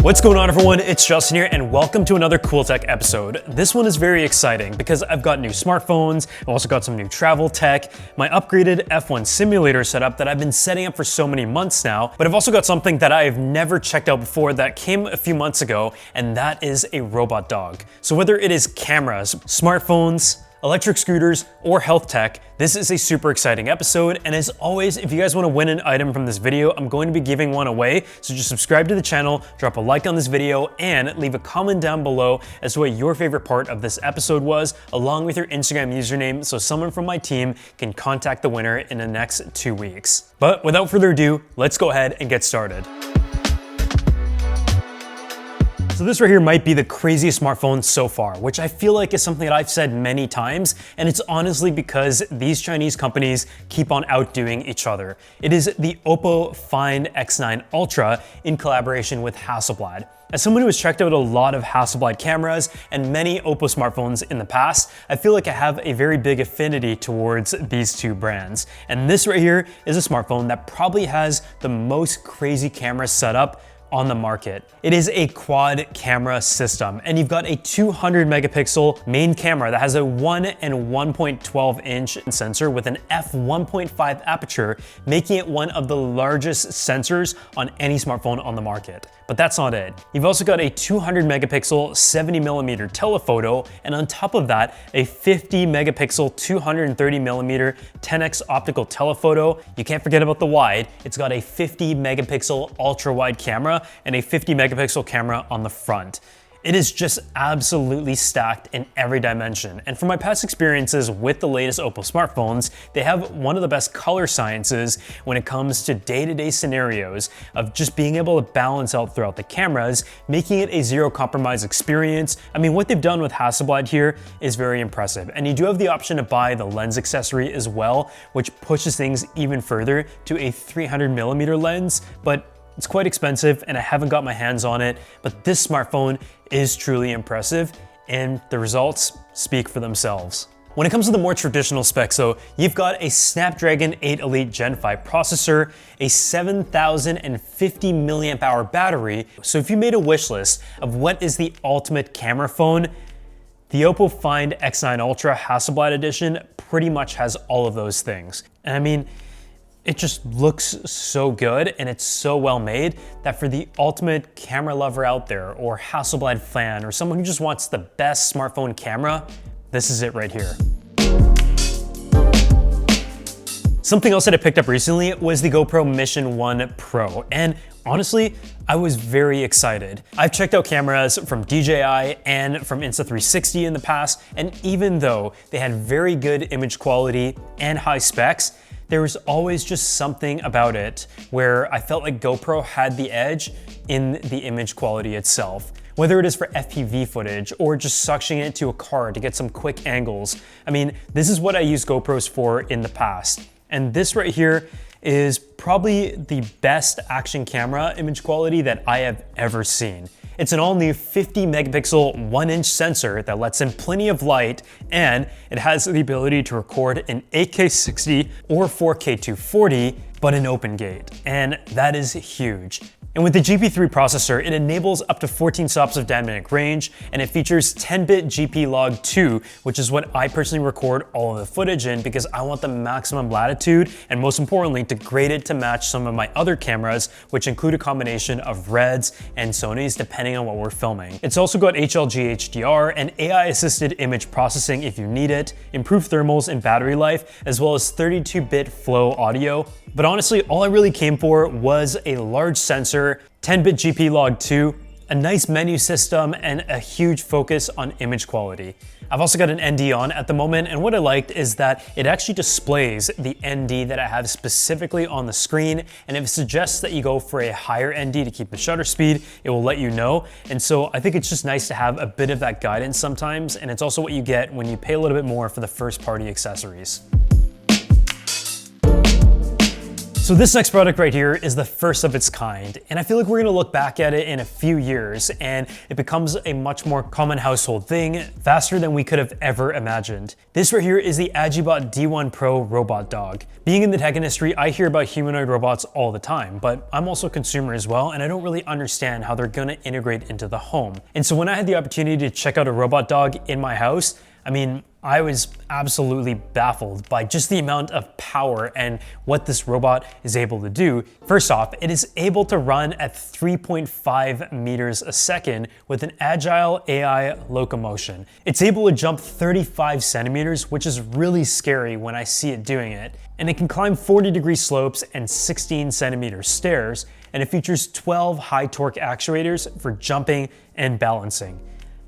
What's going on, everyone? It's Justin here and welcome to another Cool Tech episode. This one is very exciting because I've got new smartphones, I've also got some new travel tech, my upgraded F1 simulator setup that I've been setting up for so many months now, but I've also got something that I've never checked out before that came a few months ago, and that is a robot dog. So whether it is cameras, smartphones, electric scooters, or health tech, this is a super exciting episode. And as always, if you guys want to win an item from this video, I'm going to be giving one away. So just subscribe to the channel, drop a like on this video, and leave a comment down below as to what your favorite part of this episode was, along with your Instagram username, so someone from my team can contact the winner in the next 2 weeks. But without further ado, let's go ahead and get started. So this right here might be the craziest smartphone so far, which I feel like is something that I've said many times, and it's honestly because these Chinese companies keep on outdoing each other. It is the OPPO Find X9 Ultra in collaboration with Hasselblad. As someone who has checked out a lot of Hasselblad cameras and many OPPO smartphones in the past, I feel like I have a very big affinity towards these two brands. And this right here is a smartphone that probably has the most crazy camera setup on the market. It is a quad camera system, and you've got a 200 megapixel main camera that has a 1 and 1.12 inch sensor with an f1.5 aperture, making it one of the largest sensors on any smartphone on the market. But that's not it. You've also got a 200 megapixel 70mm telephoto, and on top of that, a 50 megapixel 230mm 10x optical telephoto. You can't forget about the wide. It's got a 50 megapixel ultra wide camera and a 50 megapixel camera on the front. It is just absolutely stacked in every dimension. And from my past experiences with the latest OPPO smartphones, they have one of the best color sciences when it comes to day-to-day scenarios of just being able to balance out throughout the cameras, making it a zero compromise experience. I mean, what they've done with Hasselblad here is very impressive. And you do have the option to buy the lens accessory as well, which pushes things even further to a 300mm lens, but it's quite expensive and I haven't got my hands on it, but this smartphone is truly impressive and the results speak for themselves. When it comes to the more traditional specs though, you've got a Snapdragon 8 Elite Gen 5 processor, a 7050 milliamp hour battery. So if you made a wish list of what is the ultimate camera phone, the OPPO Find X9 Ultra Hasselblad edition pretty much has all of those things. And I mean, it just looks so good and it's so well made that for the ultimate camera lover out there, or Hasselblad fan, or someone who just wants the best smartphone camera, this is it right here. Something else that I picked up recently was the GoPro Mission 1 Pro, and honestly, I was very excited. I've checked out cameras from DJI and from Insta360 in the past, and even though they had very good image quality and high specs, there was always just something about it where I felt like GoPro had the edge in the image quality itself. Whether it is for FPV footage or just suctioning it to a car to get some quick angles. I mean, this is what I used GoPros for in the past. And this right here is probably the best action camera image quality that I have ever seen. It's an all new 50 megapixel 1-inch sensor that lets in plenty of light, and it has the ability to record in 8K 60 or 4K 240, but in open gate, and that is huge. And with the GP3 processor, it enables up to 14 stops of dynamic range, and it features 10-bit GP Log 2, which is what I personally record all of the footage in because I want the maximum latitude, and most importantly, to grade it to match some of my other cameras, which include a combination of Reds and Sonys, depending on what we're filming. It's also got HLG HDR and AI-assisted image processing if you need it, improved thermals and battery life, as well as 32-bit flow audio. But honestly, all I really came for was a large sensor, 10-bit GP Log 2, a nice menu system, and a huge focus on image quality. I've also got an ND on at the moment, and what I liked is that it actually displays the ND that I have specifically on the screen, and if it suggests that you go for a higher ND to keep the shutter speed, it will let you know. And so I think it's just nice to have a bit of that guidance sometimes, and it's also what you get when you pay a little bit more for the first-party accessories. So this next product right here is the first of its kind, and I feel like we're gonna look back at it in a few years and it becomes a much more common household thing faster than we could have ever imagined. This right here is the AgiBot D1 Pro Robot Dog. Being in the tech industry, I hear about humanoid robots all the time, but I'm also a consumer as well, and I don't really understand how they're gonna integrate into the home. And so when I had the opportunity to check out a robot dog in my house, I mean, I was absolutely baffled by just the amount of power and what this robot is able to do. First off, it is able to run at 3.5 meters a second with an agile AI locomotion. It's able to jump 35 centimeters, which is really scary when I see it doing it. And it can climb 40-degree slopes and 16 centimeter stairs, and it features 12 high torque actuators for jumping and balancing.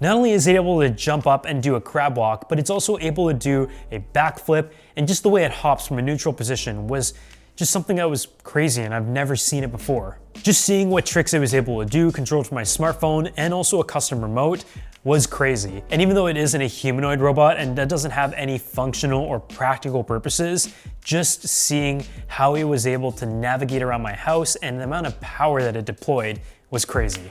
Not only is it able to jump up and do a crab walk, but it's also able to do a backflip, and just the way it hops from a neutral position was just something that was crazy, and I've never seen it before. Just seeing what tricks it was able to do, controlled from my smartphone and also a custom remote, was crazy. And even though it isn't a humanoid robot and that doesn't have any functional or practical purposes, just seeing how it was able to navigate around my house and the amount of power that it deployed was crazy.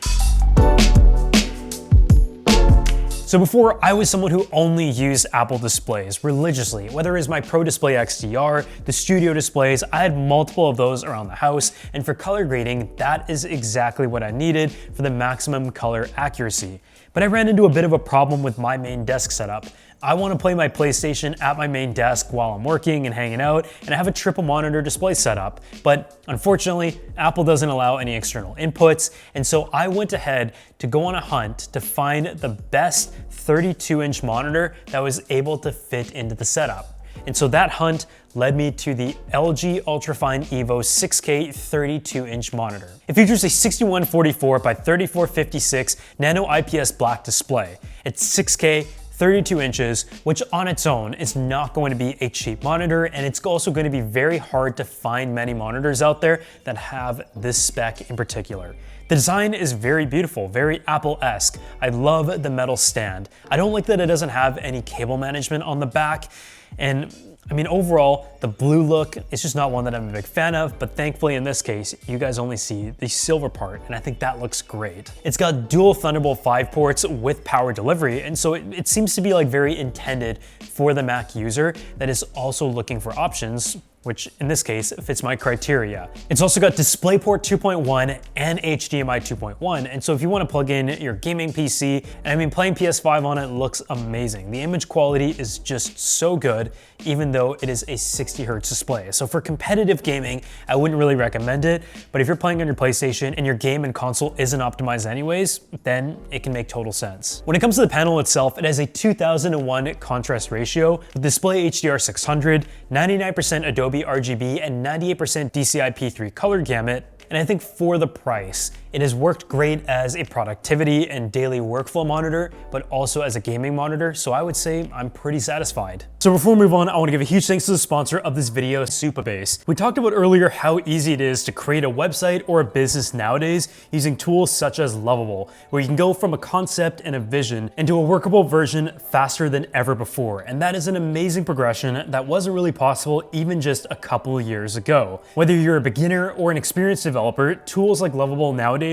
So before, I was someone who only used Apple displays religiously, whether it was my Pro Display XDR, the studio displays. I had multiple of those around the house, and for color grading, that is exactly what I needed for the maximum color accuracy. But I ran into a bit of a problem with my main desk setup. I want to play my PlayStation at my main desk while I'm working and hanging out, and I have a triple monitor display setup. But unfortunately, Apple doesn't allow any external inputs, and so I went ahead to go on a hunt to find the best 32-inch monitor that was able to fit into the setup. And so that hunt led me to the LG Ultrafine Evo 6K 32-inch monitor. It features a 6144 by 3456 nano IPS black display. It's 6K, 32 inches, which on its own is not going to be a cheap monitor, and it's also going to be very hard to find many monitors out there that have this spec in particular. The design is very beautiful, very Apple-esque. I love the metal stand. I don't like that it doesn't have any cable management on the back, and I mean, overall, the blue look is just not one that I'm a big fan of, but thankfully in this case, you guys only see the silver part, and I think that looks great. It's got dual Thunderbolt 5 ports with power delivery, and so it seems to be like very intended for the Mac user that is also looking for options, which in this case fits my criteria. It's also got DisplayPort 2.1 and HDMI 2.1, and so if you want to plug in your gaming PC, and I mean playing PS5 on it looks amazing. The image quality is just so good, even though it is a 60 Hz display. So for competitive gaming, I wouldn't really recommend it, but if you're playing on your PlayStation and your game and console isn't optimized anyways, then it can make total sense. When it comes to the panel itself, it has a 2001 contrast ratio with display HDR 600, 99% Adobe RGB, and 98% DCI P3 color gamut. And I think for the price, it has worked great as a productivity and daily workflow monitor, but also as a gaming monitor, so I would say I'm pretty satisfied. So before we move on, I want to give a huge thanks to the sponsor of this video, Supabase. We talked about earlier how easy it is to create a website or a business nowadays using tools such as Lovable, where you can go from a concept and a vision into a workable version faster than ever before. And that is an amazing progression that wasn't really possible even just a couple of years ago. Whether you're a beginner or an experienced developer, tools like Lovable nowadays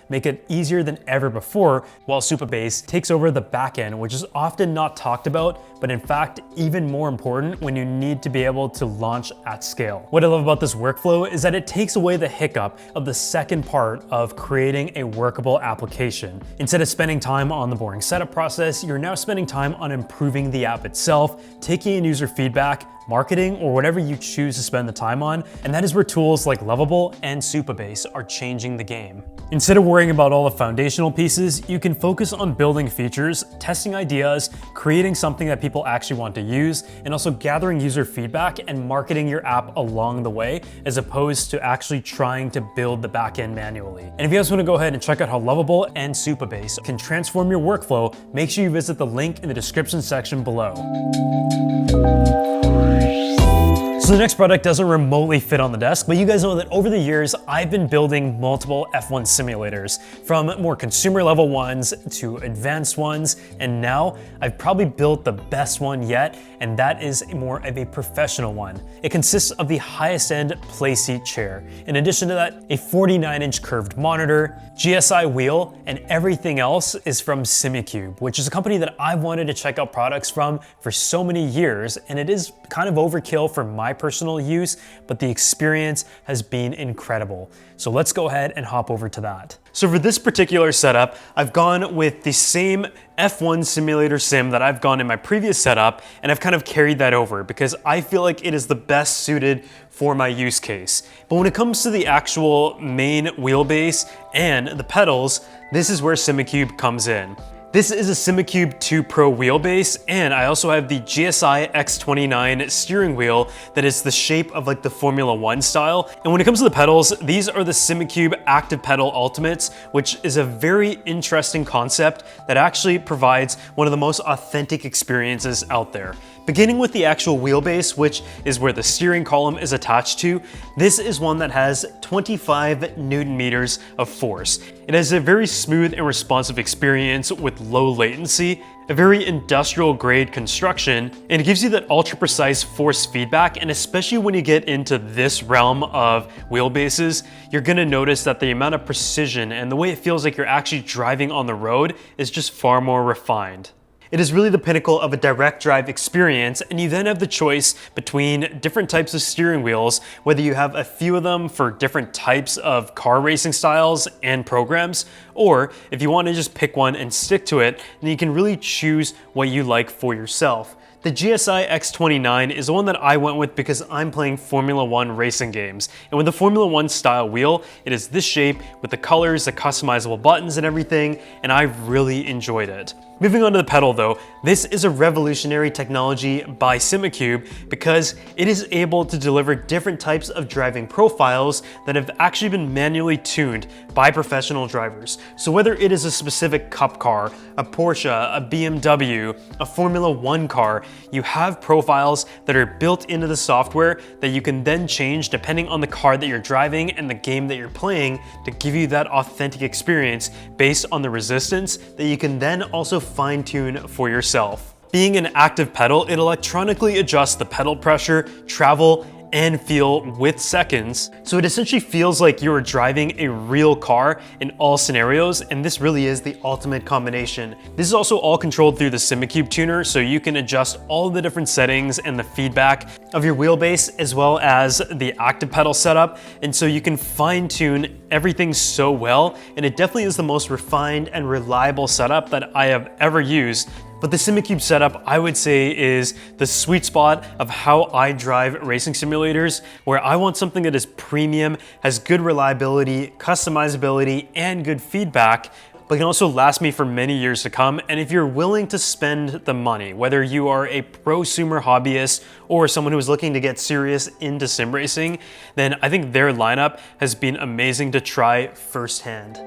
make it easier than ever before, while Supabase takes over the backend, which is often not talked about, but in fact, even more important when you need to be able to launch at scale. What I love about this workflow is that it takes away the hiccup of the second part of creating a workable application. Instead of spending time on the boring setup process, you're now spending time on improving the app itself, taking in user feedback, marketing, or whatever you choose to spend the time on, and that is where tools like Lovable and Supabase are changing the game. Instead of worrying about all the foundational pieces, you can focus on building features, testing ideas, creating something that people actually want to use, and also gathering user feedback and marketing your app along the way, as opposed to actually trying to build the backend manually. And if you guys want to go ahead and check out how Lovable and Supabase can transform your workflow, make sure you visit the link in the description section below. So the next product doesn't remotely fit on the desk, but you guys know that over the years, I've been building multiple F1 simulators, from more consumer level ones to advanced ones, and now I've probably built the best one yet, and that is more of a professional one. It consists of the highest end play seat chair. In addition to that, a 49-inch curved monitor, GSI wheel, and everything else is from Simucube, which is a company that I've wanted to check out products from for so many years, and it is kind of overkill for my personal use, but the experience has been incredible. So let's go ahead and hop over to that. So for this particular setup, I've gone with the same F1 simulator sim that I've gone in my previous setup, and I've kind of carried that over because I feel like it is the best suited for my use case. But when it comes to the actual main wheelbase and the pedals, this is where Simucube comes in. This is a Simucube 2 Pro wheelbase, and I also have the GSI X29 steering wheel that is the shape of like the Formula 1 style. And when it comes to the pedals, these are the Simucube Active Pedal Ultimates, which is a very interesting concept that actually provides one of the most authentic experiences out there. Beginning with the actual wheelbase, which is where the steering column is attached to, this is one that has 25 Newton meters of force. It has a very smooth and responsive experience with low latency, a very industrial grade construction, and it gives you that ultra precise force feedback. And especially when you get into this realm of wheelbases, you're gonna notice that the amount of precision and the way it feels like you're actually driving on the road is just far more refined. It is really the pinnacle of a direct drive experience, and you then have the choice between different types of steering wheels, whether you have a few of them for different types of car racing styles and programs, or if you want to just pick one and stick to it, then you can really choose what you like for yourself. The GSI X29 is the one that I went with because I'm playing Formula 1 racing games. And with the Formula 1 style wheel, it is this shape with the colors, the customizable buttons and everything, and I've really enjoyed it. Moving on to the pedal though, this is a revolutionary technology by Simucube because it is able to deliver different types of driving profiles that have actually been manually tuned by professional drivers. So whether it is a specific cup car, a Porsche, a BMW, a Formula 1 car, you have profiles that are built into the software that you can then change depending on the car that you're driving and the game that you're playing to give you that authentic experience based on the resistance that you can then also fine-tune for yourself. Being an active pedal, it electronically adjusts the pedal pressure, travel, and feel with seconds. So it essentially feels like you're driving a real car in all scenarios, and this really is the ultimate combination. This is also all controlled through the Simucube tuner, so you can adjust all the different settings and the feedback of your wheelbase as well as the active pedal setup, and so you can fine-tune everything so well, and it definitely is the most refined and reliable setup that I have ever used. But the Simucube setup, I would say, is the sweet spot of how I drive racing simulators, where I want something that is premium, has good reliability, customizability, and good feedback, but can also last me for many years to come. And if you're willing to spend the money, whether you are a prosumer hobbyist or someone who is looking to get serious into sim racing, then I think their lineup has been amazing to try firsthand.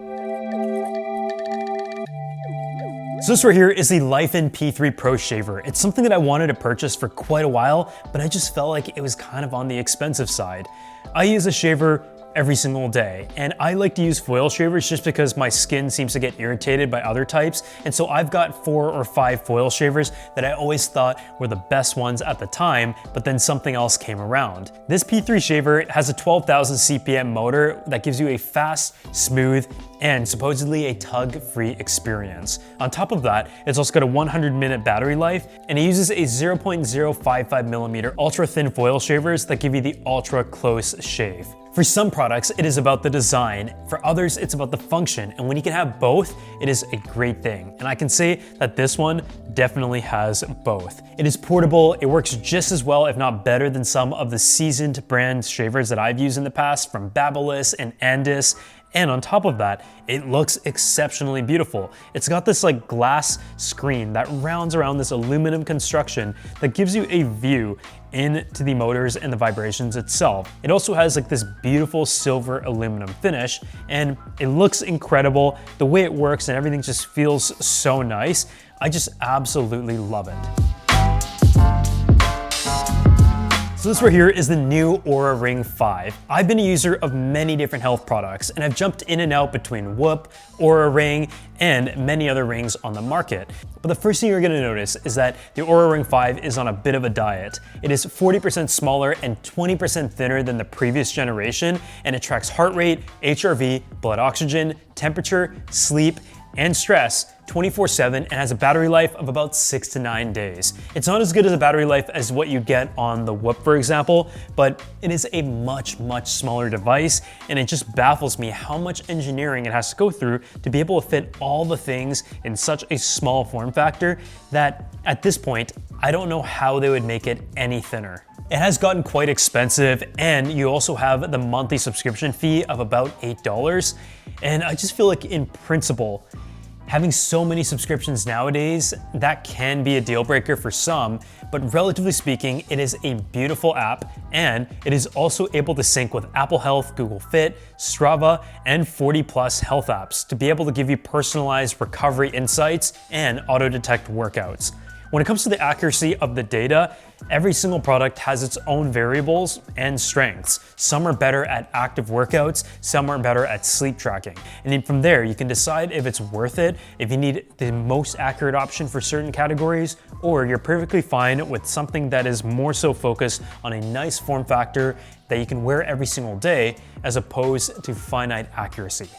So this right here is the Laifen P3 Pro Shaver. It's something that I wanted to purchase for quite a while, but I just felt like it was kind of on the expensive side. I use a shaver every single day, and I like to use foil shavers just because my skin seems to get irritated by other types, and so I've got 4 or 5 foil shavers that I always thought were the best ones at the time, but then something else came around. This P3 shaver has a 12,000 CPM motor that gives you a fast, smooth, and supposedly a tug-free experience. On top of that, it's also got a 100-minute battery life, and it uses a 0.055mm ultra-thin foil shavers that give you the ultra-close shave. For some products, it is about the design. For others, it's about the function. And when you can have both, it is a great thing. And I can say that this one definitely has both. It is portable. It works just as well, if not better, than some of the seasoned brand shavers that I've used in the past from Babyliss and Andis. And on top of that, it looks exceptionally beautiful. It's got this like glass screen that rounds around this aluminum construction that gives you a view into the motors and the vibrations itself. It also has like this beautiful silver aluminum finish, and it looks incredible. The way it works and everything just feels so nice. I just absolutely love it. So this right here is the new Oura Ring 5. I've been a user of many different health products, and I've jumped in and out between Whoop, Oura Ring, and many other rings on the market. But the first thing you're gonna notice is that the Oura Ring 5 is on a bit of a diet. It is 40% smaller and 20% thinner than the previous generation, and it tracks heart rate, HRV, blood oxygen, temperature, sleep, and stress 24/7 and has a battery life of about 6 to 9 days. It's not as good as a battery life as what you get on the Whoop, for example, but it is a much smaller device, and it just baffles me how much engineering it has to go through to be able to fit all the things in such a small form factor that at this point, I don't know how they would make it any thinner. It has gotten quite expensive, and you also have the monthly subscription fee of about $8. And I just feel like in principle, having so many subscriptions nowadays, that can be a deal breaker for some, but relatively speaking, it is a beautiful app, and it is also able to sync with Apple Health, Google Fit, Strava, and 40+ health apps to be able to give you personalized recovery insights and auto-detect workouts. When it comes to the accuracy of the data, every single product has its own variables and strengths. Some are better at active workouts, some are better at sleep tracking. And then from there, you can decide if it's worth it, if you need the most accurate option for certain categories, or you're perfectly fine with something that is more so focused on a nice form factor that you can wear every single day, as opposed to finite accuracy.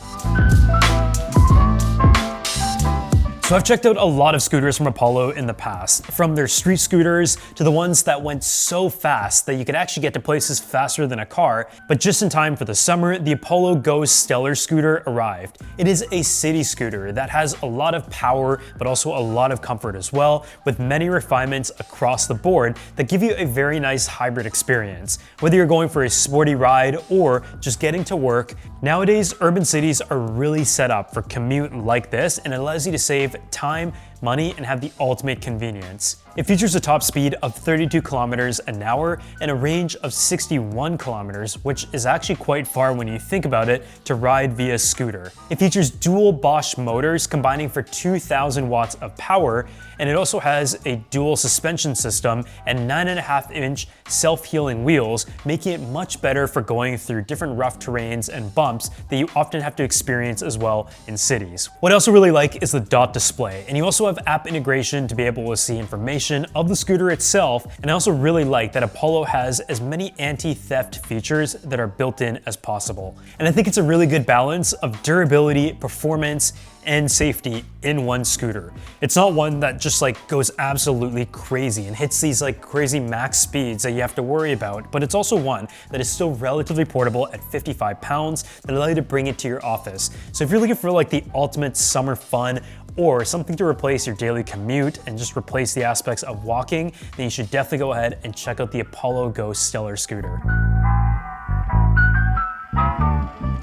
So I've checked out a lot of scooters from Apollo in the past, from their street scooters to the ones that went so fast that you could actually get to places faster than a car. But just in time for the summer, the Apollo Go Stellar scooter arrived. It is a city scooter that has a lot of power, but also a lot of comfort as well, with many refinements across the board that give you a very nice hybrid experience. Whether you're going for a sporty ride or just getting to work, nowadays urban cities are really set up for commute like this, and it allows you to save time, money, and have the ultimate convenience. It features a top speed of 32 kilometers an hour and a range of 61 kilometers, which is actually quite far when you think about it to ride via scooter. It features dual Bosch motors combining for 2,000 watts of power, and it also has a dual suspension system and 9.5-inch self-healing wheels, making it much better for going through different rough terrains and bumps that you often have to experience as well in cities. What I also really like is the dot display, and you also have app integration to be able to see information of the scooter itself, and I also really like that Apollo has as many anti-theft features that are built in as possible. And I think it's a really good balance of durability, performance, and safety in one scooter. It's not one that just goes absolutely crazy and hits these crazy max speeds that you have to worry about, but it's also one that is still relatively portable at 55 pounds that allow you to bring it to your office. So if you're looking for the ultimate summer fun or something to replace your daily commute and just replace the aspects of walking, then you should definitely go ahead and check out the Apollo Go Stellar scooter.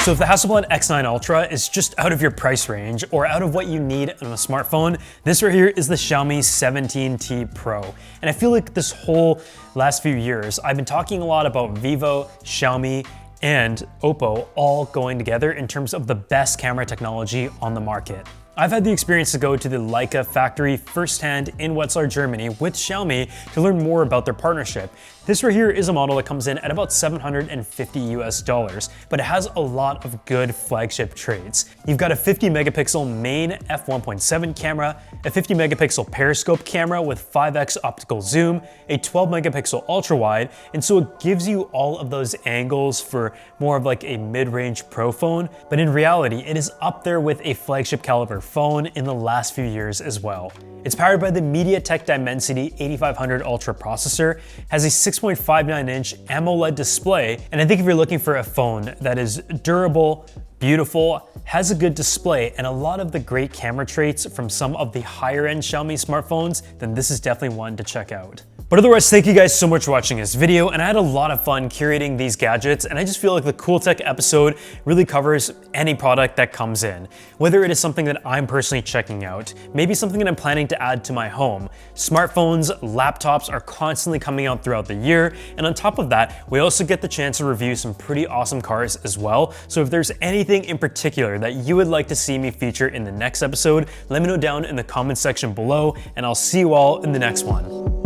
So if the Hasselblad X9 Ultra is just out of your price range or out of what you need on a smartphone, this right here is the Xiaomi 17T Pro. And I feel like this whole last few years, I've been talking a lot about Vivo, Xiaomi, and OPPO all going together in terms of the best camera technology on the market. I've had the experience to go to the Leica factory firsthand in Wetzlar, Germany with Xiaomi to learn more about their partnership. This right here is a model that comes in at about $750 US, but it has a lot of good flagship traits. You've got a 50 megapixel main f1.7 camera, a 50 megapixel periscope camera with 5x optical zoom, a 12 megapixel ultra wide, and so it gives you all of those angles for more of a mid-range pro phone, but in reality, it is up there with a flagship caliber phone in the last few years as well. It's powered by the MediaTek Dimensity 8500 Ultra processor, has a 6.59-inch AMOLED display, and I think if you're looking for a phone that is durable, beautiful, has a good display, and a lot of the great camera traits from some of the higher-end Xiaomi smartphones, then this is definitely one to check out. But otherwise, thank you guys so much for watching this video, and I had a lot of fun curating these gadgets, and I just feel like the Cool Tech episode really covers any product that comes in. Whether it is something that I'm personally checking out, maybe something that I'm planning to add to my home. Smartphones, laptops are constantly coming out throughout the year, and on top of that, we also get the chance to review some pretty awesome cars as well. So if there's anything in particular that you would like to see me feature in the next episode, let me know down in the comment section below, and I'll see you all in the next one.